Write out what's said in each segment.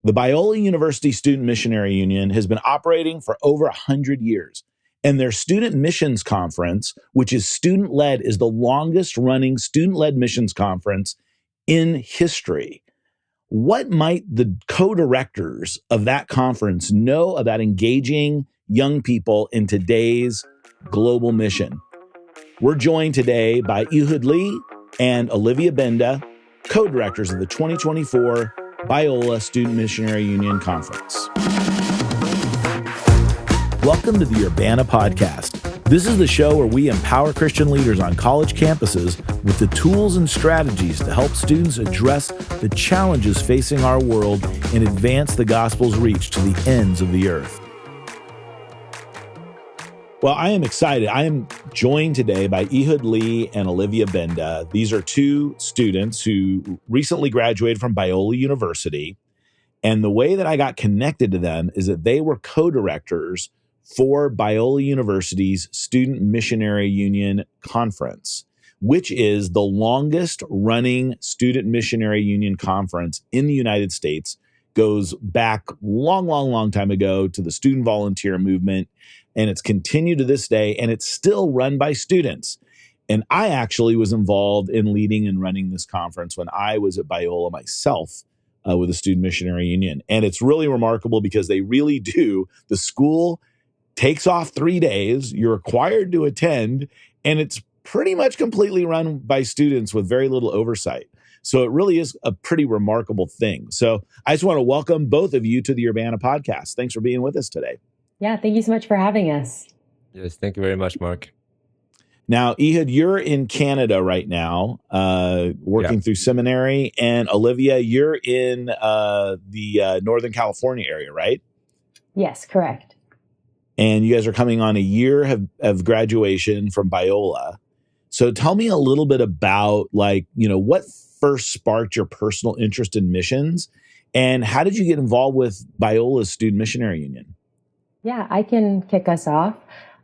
The Biola University Student Missionary Union has been operating for over 100 years. And their Student Missions Conference, which is student-led, is the longest running student-led missions conference in history. What might the co-directors of that conference know about engaging young people in today's global mission? We're joined today by Ehud Lee and Olivia Benda, co-directors of the 2024 Biola Student Missionary Union Conference. Welcome to the Urbana podcast. This is the show where we empower Christian leaders on college campuses with the tools and strategies to help students address the challenges facing our world and advance the gospel's reach to the ends of the earth. Well, I am excited. I am joined today by Ehud Lee and Olivia Benda. These are two students who recently graduated from Biola University. And the way that I got connected to them is that they were co-directors for Biola University's Student Missionary Union Conference, which is the longest running Student Missionary Union conference in the United States. Goes back long time ago to the student volunteer movement, and it's continued to this day, and it's still run by students. And I actually was involved in leading and running this conference when I was at Biola myself with the Student Missionary Union. And it's really remarkable because they really do. The school takes off 3 days, you're required to attend, and it's pretty much completely run by students with very little oversight. So it really is a pretty remarkable thing. So I just want to welcome both of you to the Urbana podcast. Thanks for being with us today. Yeah, thank you so much for having us. Yes, thank you very much, Mark. Now, Ehud, you're in Canada right now, working through seminary, and Olivia, you're in the Northern California area, right? Yes, correct. And you guys are coming on a year of graduation from Biola. So tell me a little bit about, what first sparked your personal interest in missions, and how did you get involved with Biola's Student Missionary Union? Yeah, I can kick us off.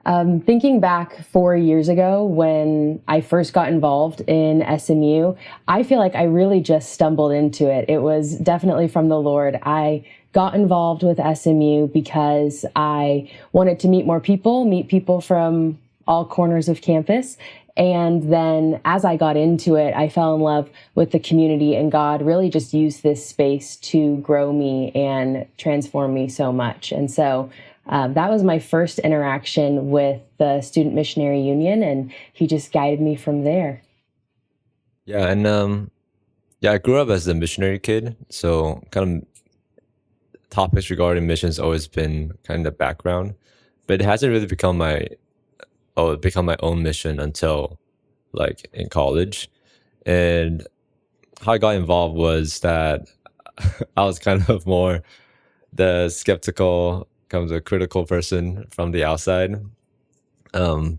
Thinking back 4 years ago when I first got involved in SMU, I feel like I really just stumbled into it. It was definitely from the Lord. I got involved with SMU because I wanted to meet people from all corners of campus. And then as I got into it, I fell in love with the community, and God really just used this space to grow me and transform me so much. And so that was my first interaction with the Student Missionary Union, and he just guided me from there. Yeah, and I grew up as a missionary kid, so kind of topics regarding missions always been kind of the background, but it hasn't really become my own mission until like in college. And how I got involved was that I was kind of more the skeptical, kind of the critical person from the outside,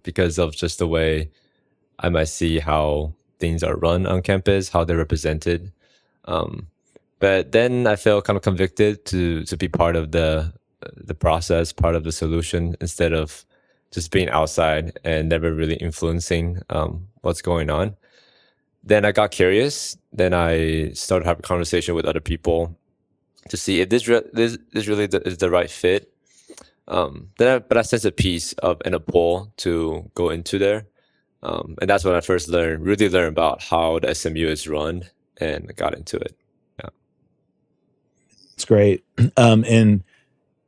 because of just the way I might see how things are run on campus, how they're represented. But then I felt kind of convicted to be part of the process, part of the solution, instead of just being outside and never really influencing what's going on. Then I got curious. Then I started having a conversation with other people to see if this really is the right fit. But I sensed a peace and a pull to go into there. And that's when I first really learned about how the SMU is run, and got into it. Yeah. It's great. And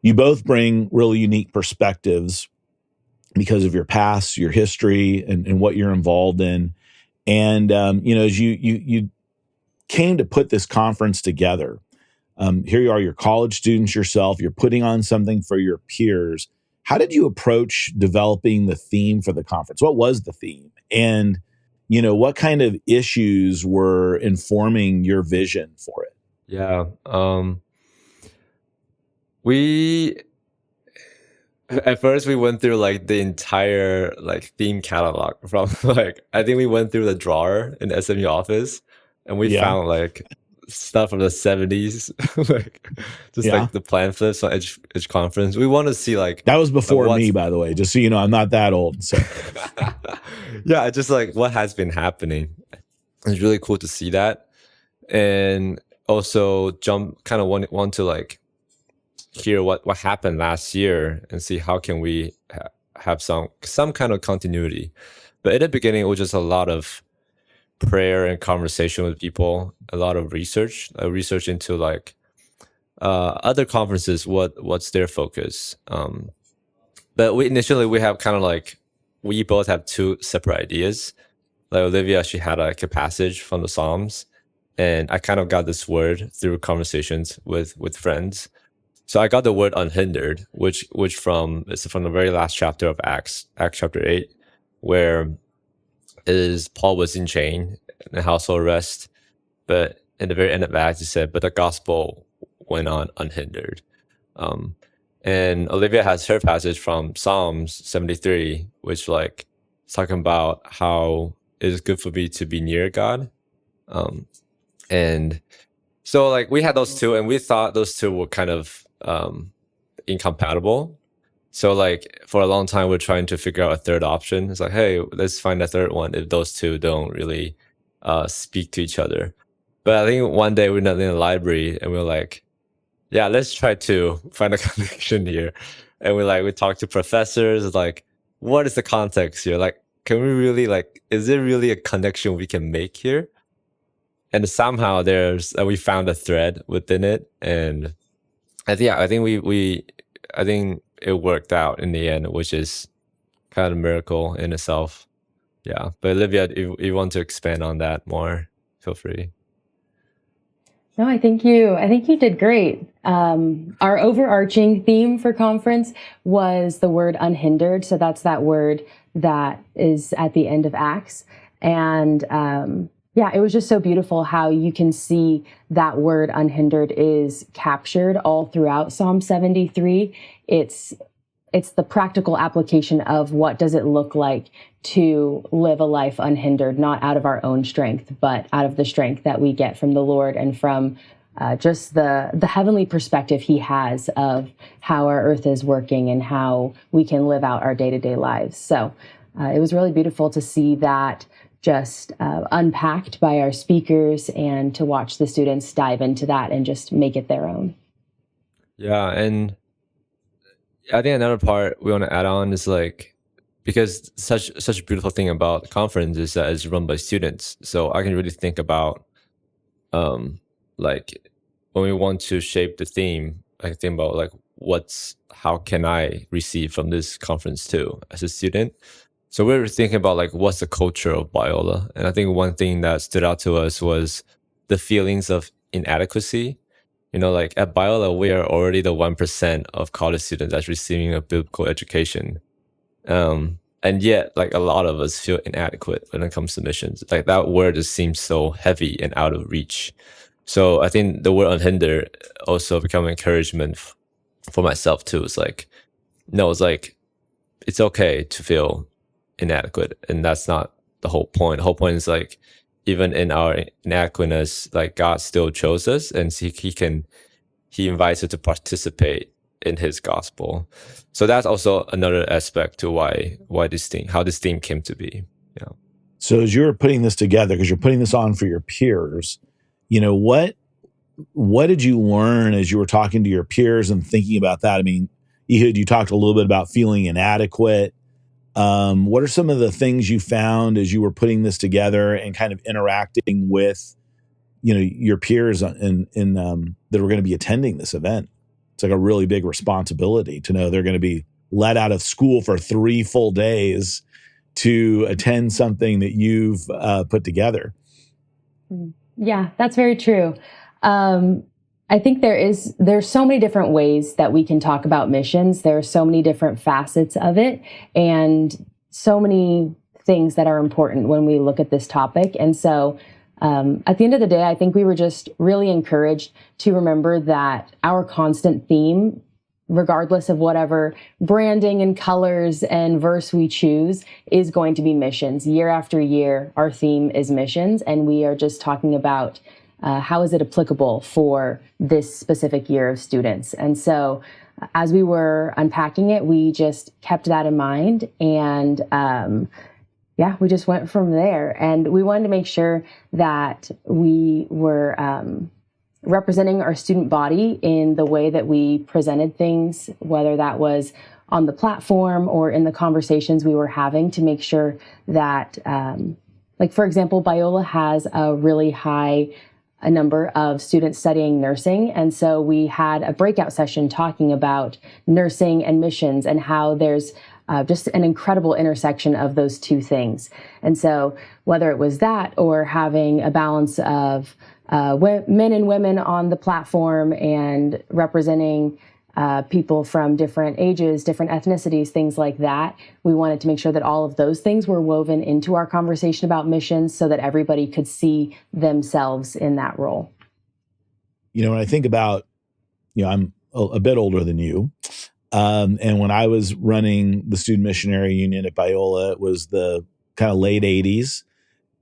you both bring really unique perspectives because of your past, your history, and what you're involved in. And, as you came to put this conference together, here you are, you're college students yourself, you're putting on something for your peers. How did you approach developing the theme for the conference? What was the theme? And, what kind of issues were informing your vision for it? Yeah. At first we went through the entire theme catalog from I think we went through the drawer in the SMU office, and we found stuff from the 70s, the plan flips on each conference. We want to see that was before me, by the way, just so you know, I'm not that old. So yeah, just what has been happening. It's really cool to see that. And also want to like hear what happened last year and see how can we have some kind of continuity. But in the beginning, it was just a lot of prayer and conversation with people, a lot of research into like other conferences, what's their focus. But we have kind of like, we both have two separate ideas. Like Olivia, she had like a passage from the Psalms, and I kind of got this word through conversations with friends. So I got the word unhindered, which it's from the very last chapter of Acts chapter 8, where Paul was in chain and household arrest, but in the very end of Acts, he said, "But the gospel went on unhindered." And Olivia has her passage from Psalms 73, which like is talking about how it is good for me to be near God. And so like we had those two, and we thought those two were kind of incompatible. So like for a long time, we're trying to figure out a third option. It's like, hey, let's find a third one if those two don't really speak to each other. But I think one day we're in the library and we're like, yeah, let's try to find a connection here. And we talk to professors, like, what is the context here? Like, can we really is there really a connection we can make here? And somehow we found a thread within it. And I think it worked out in the end, which is kind of a miracle in itself. Yeah. But Olivia, if you want to expand on that more, feel free. No, I think you did great. Our overarching theme for conference was the word unhindered. So that's that word that is at the end of Acts. And yeah, it was just so beautiful how you can see that word unhindered is captured all throughout Psalm 73. It's the practical application of what does it look like to live a life unhindered, not out of our own strength, but out of the strength that we get from the Lord and from just the heavenly perspective he has of how our earth is working and how we can live out our day-to-day lives. So it was really beautiful to see that just unpacked by our speakers and to watch the students dive into that and just make it their own. Yeah, and I think another part we want to add on is like, because such a beautiful thing about the conference is that it's run by students. So I can really think about like when we want to shape the theme, I think about like how can I receive from this conference too as a student. So we were thinking about like what's the culture of Biola. And I think one thing that stood out to us was the feelings of inadequacy. You know, like at Biola, we are already the 1% of college students that's receiving a biblical education. And yet, like a lot of us feel inadequate when it comes to missions. Like that word just seems so heavy and out of reach. So I think the word unhindered also become encouragement for myself too. It's like, no, it's like, it's okay to feel inadequate. And that's not the whole point. The whole point is like, even in our inadequateness, like God still chose us, and he invites us to participate in his gospel. So that's also another aspect to how this theme came to be. Yeah. So as you're putting this together, because you're putting this on for your peers, you know, what did you learn as you were talking to your peers and thinking about that? I mean, Ehud, you talked a little bit about feeling inadequate. What are some of the things you found as you were putting this together and kind of interacting with, you know, your peers in that were going to be attending this event? It's like a really big responsibility to know they're going to be let out of school for 3 full days to attend something that you've put together. Yeah, that's very true. I think there's so many different ways that we can talk about missions. There are so many different facets of it and so many things that are important when we look at this topic. And so at the end of the day, I think we were just really encouraged to remember that our constant theme, regardless of whatever branding and colors and verse we choose, is going to be missions. Year after year, our theme is missions, and we are just talking about how is it applicable for this specific year of students. And so as we were unpacking it, we just kept that in mind, and yeah, we just went from there. And we wanted to make sure that we were representing our student body in the way that we presented things, whether that was on the platform or in the conversations we were having, to make sure that, like, for example, Biola has a really high a number of students studying nursing. And so we had a breakout session talking about nursing and missions and how there's just an incredible intersection of those two things. And so whether it was that or having a balance of men and women on the platform and representing people from different ages, different ethnicities, things like that. We wanted to make sure that all of those things were woven into our conversation about missions so that everybody could see themselves in that role. When I think about, I'm a bit older than you. And when I was running the Student Missionary Union at Biola, it was the kind of late 80s.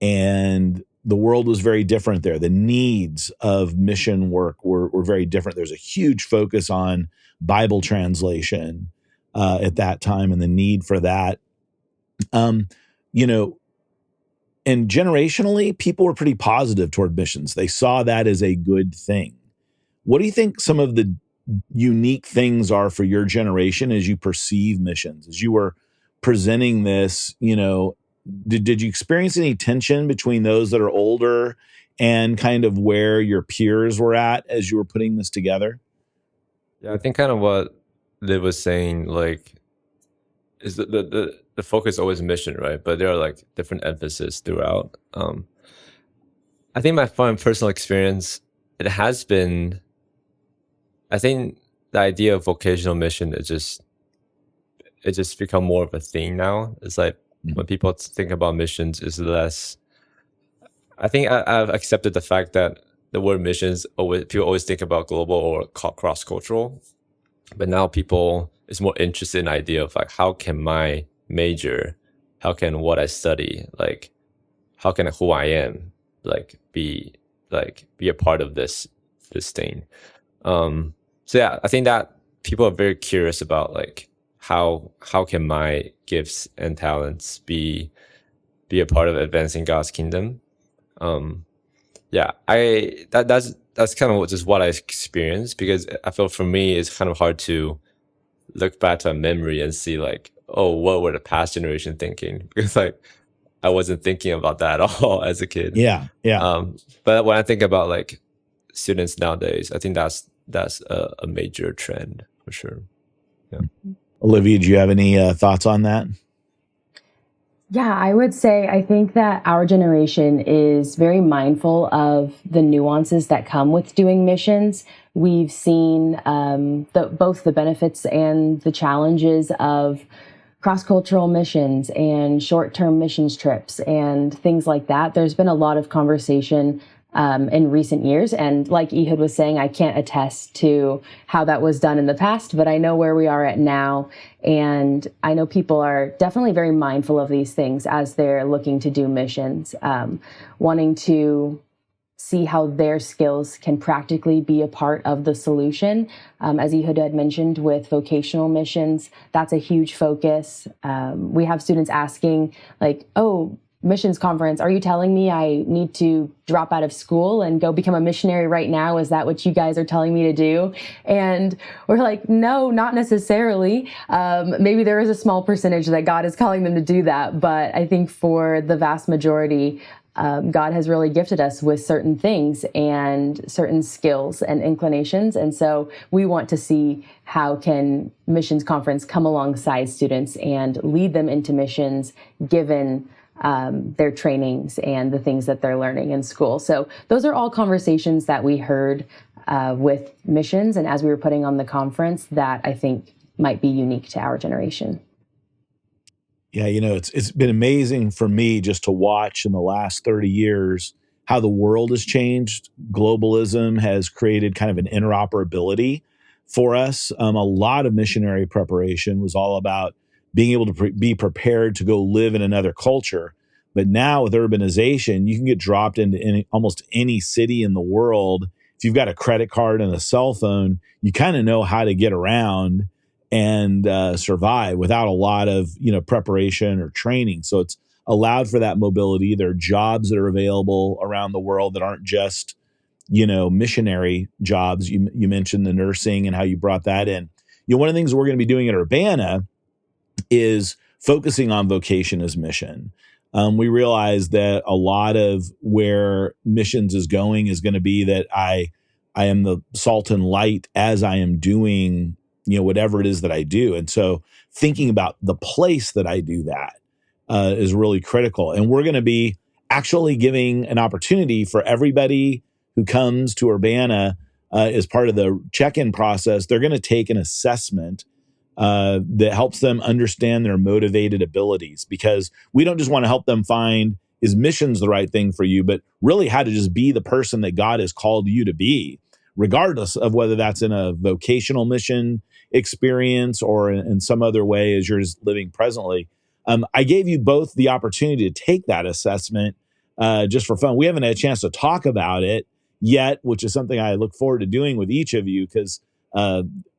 And the world was very different there. The needs of mission work were very different. There's a huge focus on Bible translation at that time and the need for that. And generationally, people were pretty positive toward missions. They saw that as a good thing. What do you think some of the unique things are for your generation as you perceive missions? As you were presenting this, did you experience any tension between those that are older and kind of where your peers were at as you were putting this together? Yeah, I think kind of what Liv was saying, like, is the focus always mission, right? But there are like different emphasis throughout. I think my personal experience, it has been, I think the idea of vocational mission it just become more of a thing now. It's like when people think about missions, is less. I think I've accepted the fact that the word missions people always think about global or cross cultural, but now people is more interested in the idea of like, how can my major, how can what I study, like how can who I am like be a part of this thing. So yeah, I think that people are very curious about like how can my gifts and talents be a part of advancing God's kingdom. Yeah, that's kind of just what I experienced, because I feel for me it's kind of hard to look back to a memory and see like, oh, what were the past generation thinking? Because like I wasn't thinking about that at all as a kid. Yeah. But when I think about like students nowadays, I think that's a major trend for sure. Yeah. Olivia, do you have any thoughts on that? Yeah, I would say I think that our generation is very mindful of the nuances that come with doing missions. We've seen both the benefits and the challenges of cross-cultural missions and short-term missions trips and things like that. There's been a lot of conversation in recent years. And like Ehud was saying, I can't attest to how that was done in the past, but I know where we are at now. And I know people are definitely very mindful of these things as they're looking to do missions, wanting to see how their skills can practically be a part of the solution. As Ehud had mentioned with vocational missions, that's a huge focus. We have students asking like, oh, missions conference, are you telling me I need to drop out of school and go become a missionary right now? Is that what you guys are telling me to do? And we're like, no, not necessarily. Maybe there is a small percentage that God is calling them to do that. But I think for the vast majority, God has really gifted us with certain things and certain skills and inclinations. And so we want to see how can missions conference come alongside students and lead them into missions given their trainings and the things that they're learning in school. So those are all conversations that we heard with missions and as we were putting on the conference that I think might be unique to our generation. Yeah, it's been amazing for me just to watch in the last 30 years how the world has changed. Globalism has created kind of an interoperability for us. A lot of missionary preparation was all about being able to be prepared to go live in another culture. But now with urbanization, you can get dropped into almost any city in the world. If you've got a credit card and a cell phone, you kind of know how to get around and survive without a lot of preparation or training. So it's allowed for that mobility. There are jobs that are available around the world that aren't just missionary jobs. You mentioned the nursing and how you brought that in. One of the things we're going to be doing at Urbana is focusing on vocation as mission. We realize that a lot of where missions is going is going to be that I am the salt and light as I am doing, whatever it is that I do. And so thinking about the place that I do that is really critical. And we're going to be actually giving an opportunity for everybody who comes to Urbana as part of the check-in process. They're going to take an assessment that helps them understand their motivated abilities, because we don't just want to help them find, is missions the right thing for you, but really how to just be the person that God has called you to be, regardless of whether that's in a vocational mission experience or in some other way as you're just living presently. I gave you both the opportunity to take that assessment just for fun. We haven't had a chance to talk about it yet, which is something I look forward to doing with each of you, because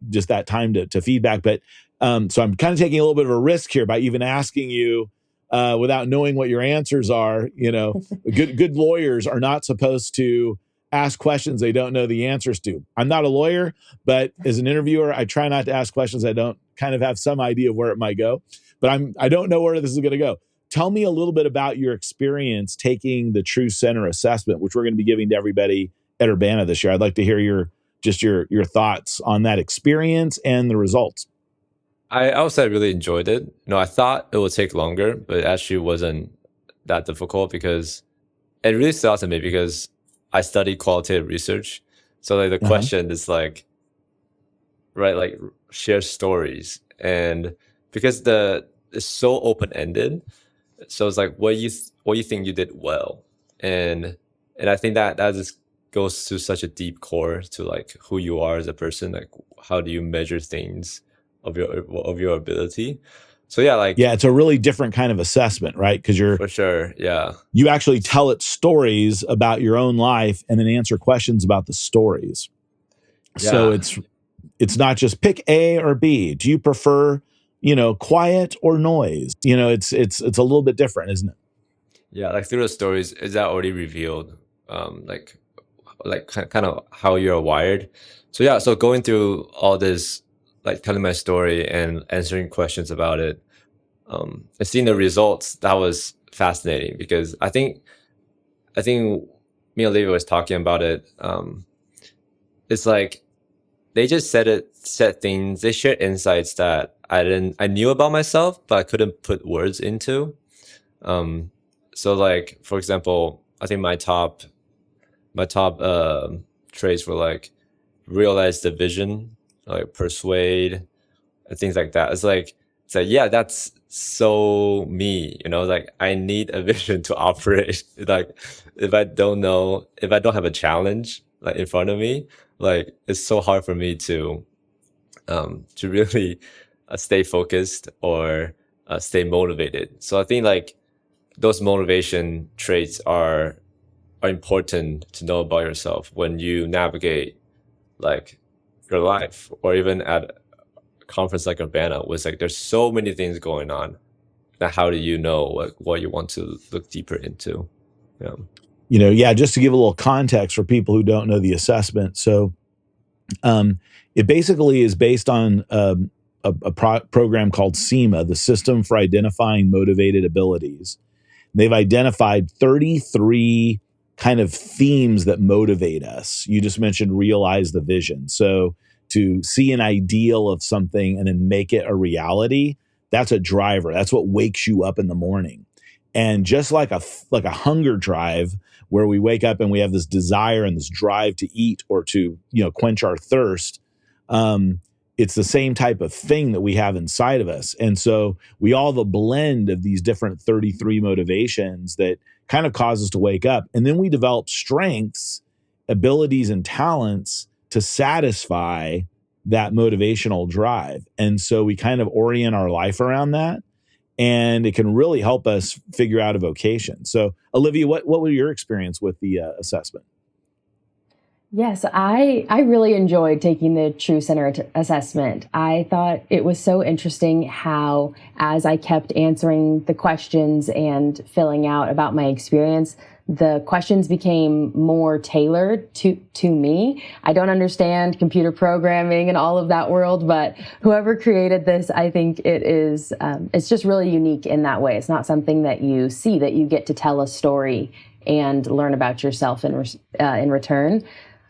just that time to feedback. But so I'm kind of taking a little bit of a risk here by even asking you without knowing what your answers are. Good lawyers are not supposed to ask questions they don't know the answers to. I'm not a lawyer, but as an interviewer, I try not to ask questions I don't kind of have some idea of where it might go. But I don't know where this is going to go. Tell me a little bit about your experience taking the True Center assessment, which we're going to be giving to everybody at Urbana this year. I'd like to hear your thoughts on that experience and the results. I would say I really enjoyed it. I thought it would take longer, but it actually wasn't that difficult, because it really stood out to me because I studied qualitative research. So like the question is like share stories, and because it's so open-ended, so it's like what you think you did well, and I think that just goes to such a deep core to like who you are as a person. Like, how do you measure things of your ability? So yeah, it's a really different kind of assessment, right? Because you're, for sure, yeah, you actually tell it stories about your own life and then answer questions about the stories. Yeah. So it's not just pick A or B. Do you prefer, quiet or noise? It's a little bit different, isn't it? Yeah, like through the stories, is that already revealed, like kind of how you're wired. So yeah, so going through all this, like telling my story and answering questions about it, and seeing the results, that was fascinating, because I think me and Olivia was talking about it. It's like they just said things, they shared insights that I knew about myself, but I couldn't put words into. So like, for example, I think my top traits were like realize the vision, like persuade, and things like that. It's like, yeah, that's so me, like I need a vision to operate. Like if I don't have a challenge like in front of me, like it's so hard for me to really stay focused or stay motivated. So I think like those motivation traits are important to know about yourself when you navigate like your life, or even at a conference like Urbana, was like there's so many things going on. Now, how do you know what you want to look deeper into? Yeah. Just to give a little context for people who don't know the assessment. So it basically is based on a program called SEMA, the System for Identifying Motivated Abilities. They've identified 33 kind of themes that motivate us. You just mentioned realize the vision. So to see an ideal of something and then make it a reality, that's a driver. That's what wakes you up in the morning. And just like a hunger drive, where we wake up and we have this desire and this drive to eat or to, quench our thirst, it's the same type of thing that we have inside of us. And so we all have a blend of these different 33 motivations that kind of cause us to wake up. And then we develop strengths, abilities, and talents to satisfy that motivational drive. And so we kind of orient our life around that, and it can really help us figure out a vocation. So Olivia, what was your experience with the assessment? Yes, I really enjoyed taking the True Center assessment. I thought it was so interesting how, as I kept answering the questions and filling out about my experience, the questions became more tailored to me. I don't understand computer programming and all of that world, but whoever created this, I think it's just really unique in that way. It's not something that you see, that you get to tell a story and learn about yourself in return.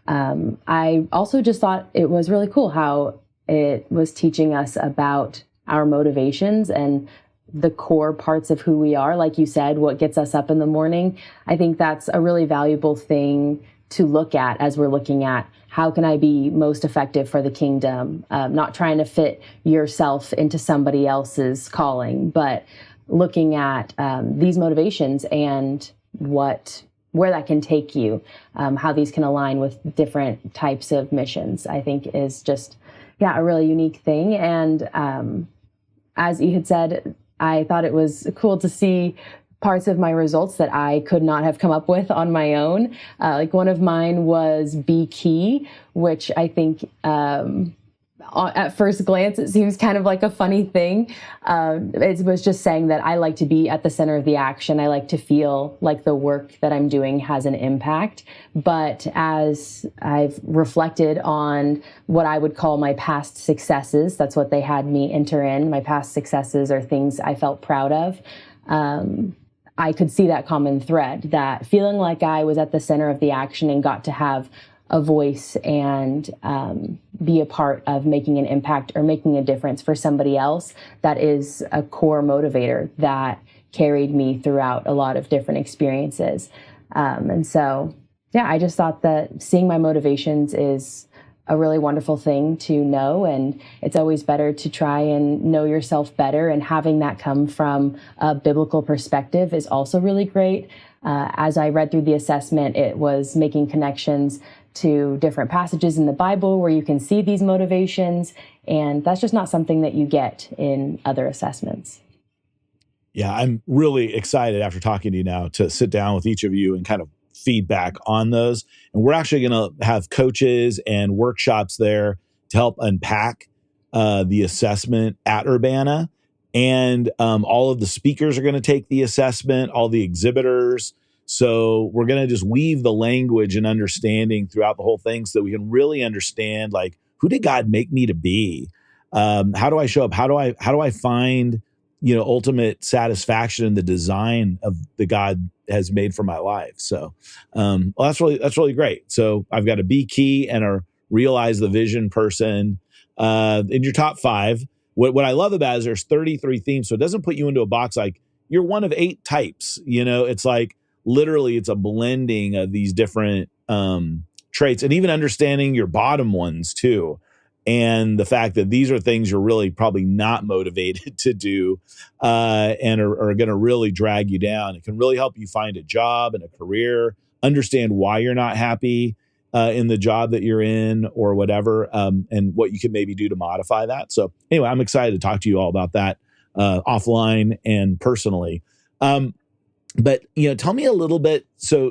I also just thought it was really cool how it was teaching us about our motivations and the core parts of who we are. Like you said, what gets us up in the morning. I think that's a really valuable thing to look at as we're looking at how can I be most effective for the kingdom, not trying to fit yourself into somebody else's calling, but looking at these motivations and where that can take you, how these can align with different types of missions, I think is just, a really unique thing. And as Ehud said, I thought it was cool to see parts of my results that I could not have come up with on my own. Like one of mine was be key, which I think at first glance, it seems kind of like a funny thing. It was just saying that I like to be at the center of the action. I like to feel like the work that I'm doing has an impact. But as I've reflected on what I would call my past successes, that's what they had me enter in. My past successes are things I felt proud of. I could see that common thread, that feeling like I was at the center of the action and got to have a voice and be a part of making an impact or making a difference for somebody else. That is a core motivator that carried me throughout a lot of different experiences. And so, I just thought that seeing my motivations is a really wonderful thing to know. And it's always better to try and know yourself better. And having that come from a biblical perspective is also really great. As I read through the assessment, it was making connections to different passages in the Bible where you can see these motivations. And that's just not something that you get in other assessments. Yeah, I'm really excited after talking to you now to sit down with each of you and kind of feedback on those. And we're actually going to have coaches and workshops there to help unpack the assessment at Urbana. And all of the speakers are going to take the assessment, all the exhibitors. So we're going to just weave the language and understanding throughout the whole thing so that we can really understand, like, who did God make me to be? How do I show up? How do I find, ultimate satisfaction in the design of the God has made for my life? So, that's really great. So I've got a be key and a realize the vision person in your top 5. What I love about it is there's 33 themes. So it doesn't put you into a box like you're one of 8 types. It's like literally it's a blending of these different traits, and even understanding your bottom ones too. And the fact that these are things you're really probably not motivated to do and are going to really drag you down. It can really help you find a job and a career, understand why you're not happy in the job that you're in or whatever, and what you can maybe do to modify that. So anyway, I'm excited to talk to you all about that offline and personally. But, tell me a little bit. So,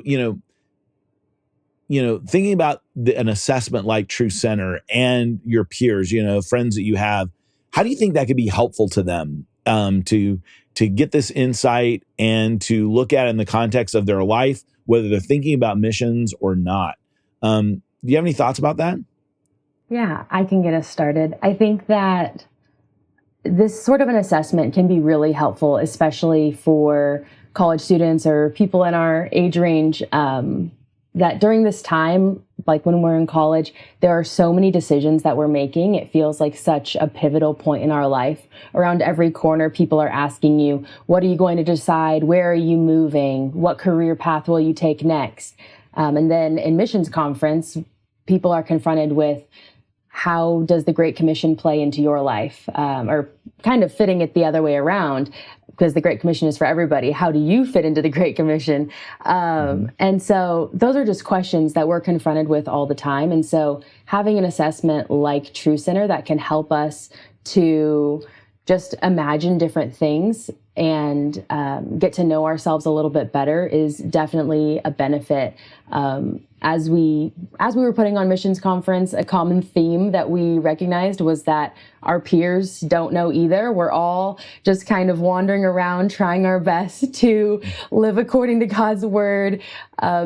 thinking about an assessment like True Center and your peers, friends that you have, how do you think that could be helpful to them to get this insight and to look at it in the context of their life, whether they're thinking about missions or not? Do you have any thoughts about that? Yeah, I can get us started. I think that this sort of an assessment can be really helpful, especially for college students or people in our age range, that during this time, like when we're in college, there are so many decisions that we're making. It feels like such a pivotal point in our life. Around every corner, people are asking you, what are you going to decide? Where are you moving? What career path will you take next? And then in missions conference, people are confronted with, how does the Great Commission play into your life? Or kind of fitting it the other way around, because the Great Commission is for everybody. How do you fit into the Great Commission? And so those are just questions that we're confronted with all the time. And so having an assessment like True Center that can help us to just imagine different things and get to know ourselves a little bit better is definitely a benefit. as we were putting on missions conference, a common theme that we recognized was that our peers don't know either. We're all just kind of wandering around, trying our best to live according to God's word,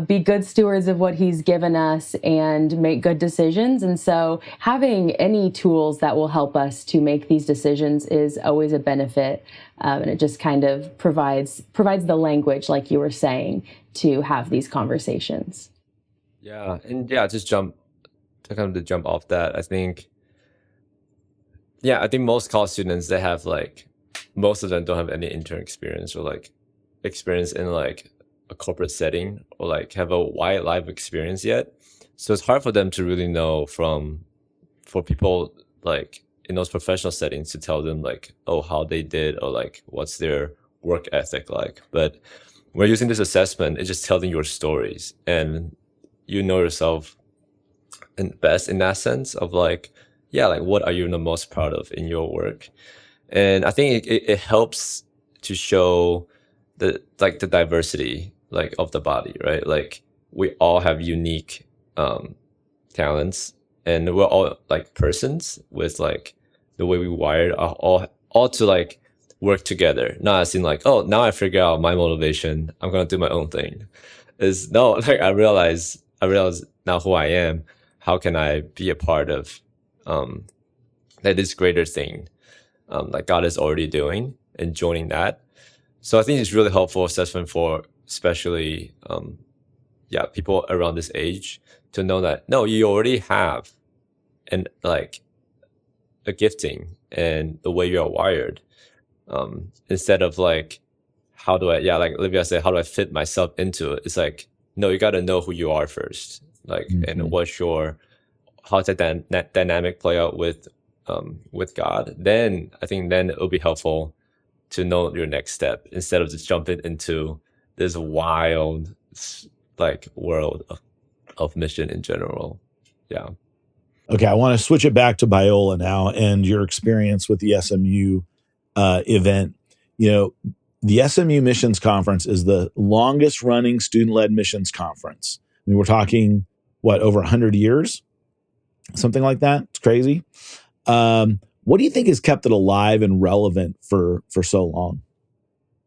be good stewards of what he's given us, and make good decisions. And so having any tools that will help us to make these decisions is always a benefit. And it just kind of provides the language, like you were saying, to have these conversations. Yeah, and yeah, to jump off that, I think most college students, they have like, most of them don't have any intern experience or like experience in like a corporate setting or like have a wide life experience yet. So it's hard for them to really know for people like in those professional settings to tell them like, oh, how they did or like what's their work ethic like. But we're using this assessment, it's just telling your stories, and you know yourself best in that sense of like, yeah, like what are you the most proud of in your work? And I think it helps to show the diversity like of the body, right? Like we all have unique talents, and we're all like persons with like the way we wired are all to like work together. Not as in like, oh, now I figure out my motivation, I'm gonna do my own thing. Is no, like I realize now who I am. How can I be a part of that this greater thing that God is already doing and joining that? So I think it's really helpful assessment for especially people around this age to know that no, you already have and like a gifting and the way you're wired. Instead of like, how do I, like Olivia said, how do I fit myself into it? It's like, no, you got to know who you are first, like, and what's how's that dynamic play out with God. Then I think then it'll be helpful to know your next step instead of just jumping into this wild like world of mission in general. Yeah. Okay, I want to switch it back to Biola now and your experience with the SMU event. You know, the SMU Missions Conference is the longest running student-led missions conference. I mean, we're talking, over 100 years? Something like that? It's crazy. What do you think has kept it alive and relevant for so long?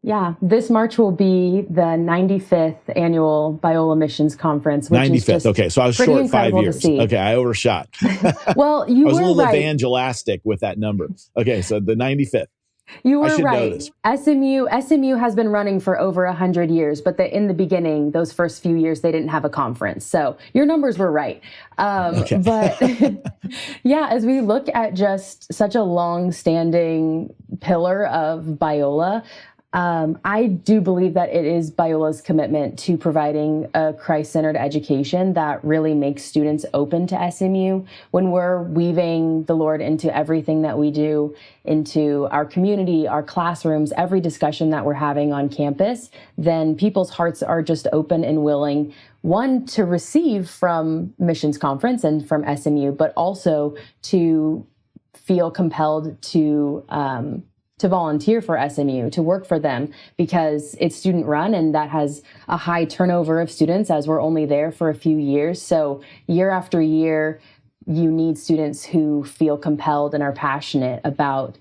Yeah, this March will be the 95th annual Biola Missions Conference. Which 95th. Is just okay, so I was short 5 years. Okay, I overshot. Well, you were right. I was a little evangelistic with that number. Okay, so the 95th. You were right. SMU has been running for over 100 years, but in the beginning, those first few years, they didn't have a conference. So your numbers were right. Okay. But yeah, as we look at just such a long-standing pillar of Biola, I do believe that it is Biola's commitment to providing a Christ-centered education that really makes students open to SMU. When we're weaving the Lord into everything that we do, into our community, our classrooms, every discussion that we're having on campus, then people's hearts are just open and willing, one, to receive from Missions Conference and from SMU, but also to feel compelled to volunteer for SMU, to work for them, because it's student run and that has a high turnover of students as we're only there for a few years. So year after year, you need students who feel compelled and are passionate about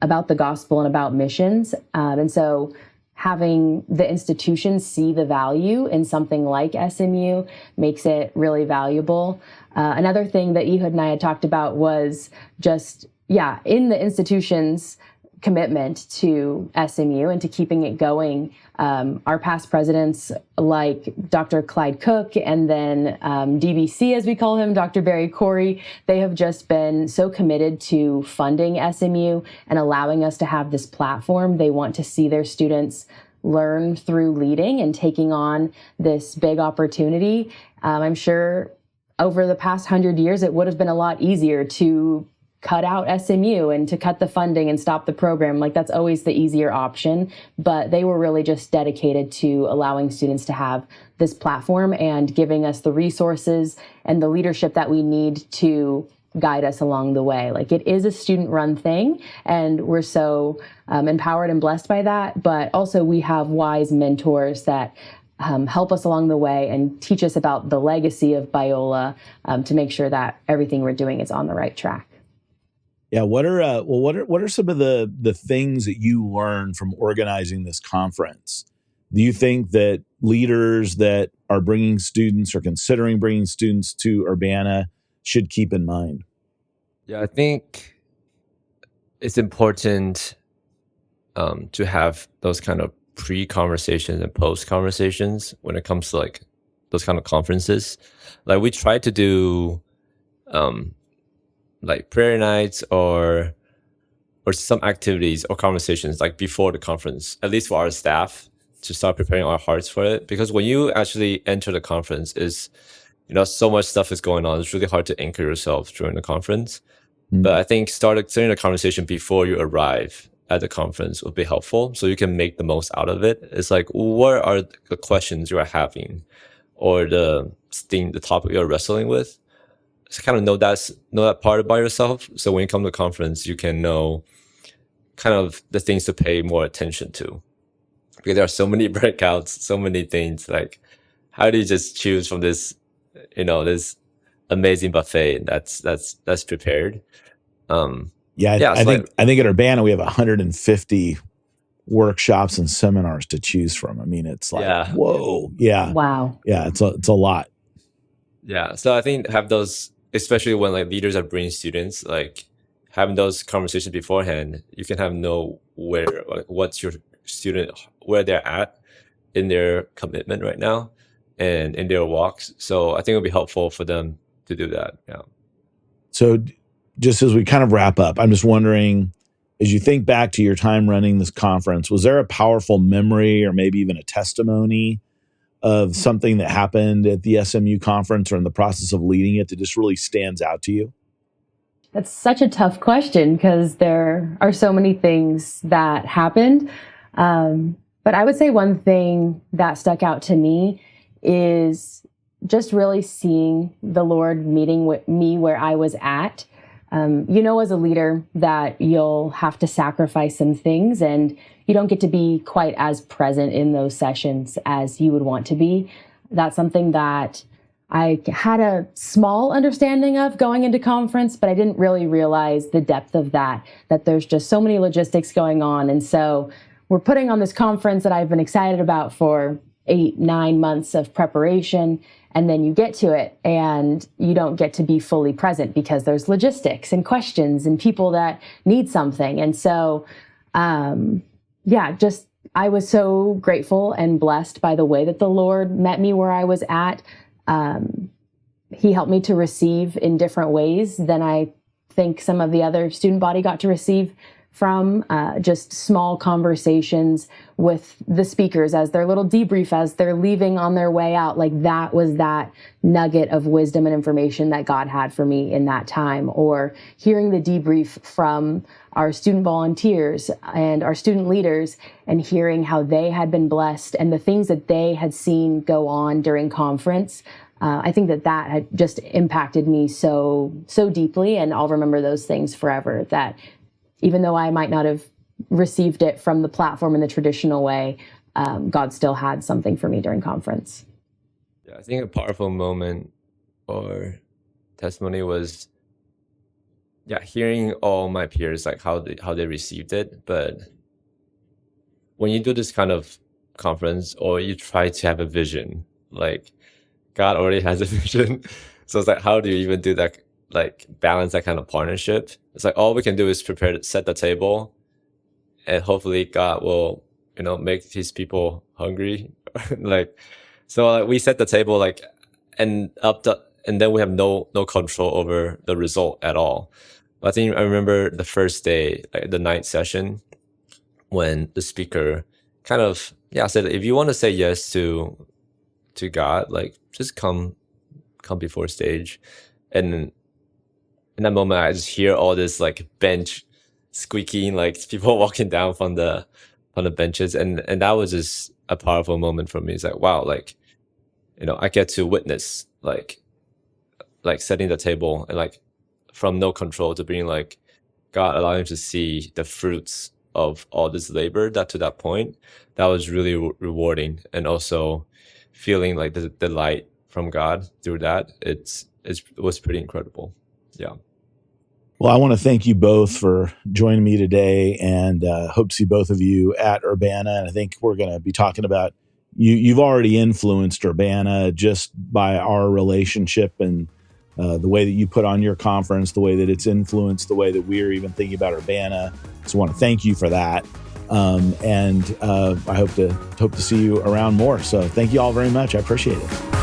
the gospel and about missions. And so having the institution see the value in something like SMU makes it really valuable. Another thing that Ehud and I had talked about was just, in the institution's commitment to SMU and to keeping it going. Our past presidents like Dr. Clyde Cook and then DBC, as we call him, Dr. Barry Corey, they have just been so committed to funding SMU and allowing us to have this platform. They want to see their students learn through leading and taking on this big opportunity. I'm sure over the past 100 years, it would have been a lot easier to cut out SMU and to cut the funding and stop the program. Like, that's always the easier option. But they were really just dedicated to allowing students to have this platform and giving us the resources and the leadership that we need to guide us along the way. Like, it is a student-run thing, and we're so empowered and blessed by that. But also we have wise mentors that help us along the way and teach us about the legacy of Biola, to make sure that everything we're doing is on the right track. Yeah. What are some of the things that you learned from organizing this conference? Do you think that leaders that are bringing students or considering bringing students to Urbana should keep in mind? Yeah, I think it's important to have those kind of pre-conversations and post-conversations when it comes to like those kind of conferences. Like we try to do like prayer nights or some activities or conversations like before the conference, at least for our staff, to start preparing our hearts for it. Because when you actually enter the conference, is so much stuff is going on. It's really hard to anchor yourself during the conference. But I think starting the conversation before you arrive at the conference would be helpful, so you can make the most out of it. It's like, what are the questions you are having, or the topic you're wrestling with? So kind of know that part about yourself. So when you come to the conference, you can know kind of the things to pay more attention to, because there are so many breakouts, so many things. Like, how do you just choose from this, this amazing buffet that's prepared? I think at Urbana we have 150 workshops and seminars to choose from. I mean, it's like, whoa, yeah, wow, yeah, it's a lot. Yeah, so I think have those, especially when like leaders are bringing students, like having those conversations beforehand, you can know what's your student, where they're at in their commitment right now and in their walks. So I think it'll be helpful for them to do that. Yeah. So just as we kind of wrap up, I'm just wondering, as you think back to your time running this conference, was there a powerful memory or maybe even a testimony of something that happened at the SMU conference or in the process of leading it that just really stands out to you? That's such a tough question because there are so many things that happened. But I would say one thing that stuck out to me is just really seeing the Lord meeting with me where I was at. As a leader that you'll have to sacrifice some things and you don't get to be quite as present in those sessions as you would want to be. That's something that I had a small understanding of going into conference, but I didn't really realize the depth of that there's just so many logistics going on. And so we're putting on this conference that I've been excited about for 8-9 months of preparation. And then you get to it and you don't get to be fully present because there's logistics and questions and people that need something. And so, I was so grateful and blessed by the way that the Lord met me where I was at. He helped me to receive in different ways than I think some of the other student body got to receive from just small conversations with the speakers as their little debrief, as they're leaving on their way out. Like that was that nugget of wisdom and information that God had for me in that time. Or hearing the debrief from our student volunteers and our student leaders and hearing how they had been blessed and the things that they had seen go on during conference. I think that had just impacted me so deeply, and I'll remember those things forever. That even though I might not have received it from the platform in the traditional way, God still had something for me during conference. Yeah, I think a powerful moment or testimony was, hearing all my peers, like how they received it. But when you do this kind of conference or you try to have a vision, like God already has a vision. So it's like, how do you even do that? Like balance that kind of partnership. It's like all we can do is set the table, and hopefully God will, make his people hungry. We set the table, and then we have no control over the result at all. But I remember the first day, like the night session, when the speaker kind of said, if you want to say yes to God, like just come before stage. And in that moment, I just hear all this like bench squeaking, like people walking down from the benches, and that was just a powerful moment for me. It's like, wow, like I get to witness like setting the table, and like from no control to being like God allowing to see the fruits of all this labor that to that point, that was really rewarding. And also feeling like the light from God through that, it was pretty incredible. Yeah. Well, I want to thank you both for joining me today, and hope to see both of you at Urbana. And I think we're going to be talking about you've already influenced Urbana just by our relationship and the way that you put on your conference, the way that it's influenced the way that we're even thinking about Urbana. So I want to thank you for that. And I hope to see you around more. So thank you all very much. I appreciate it.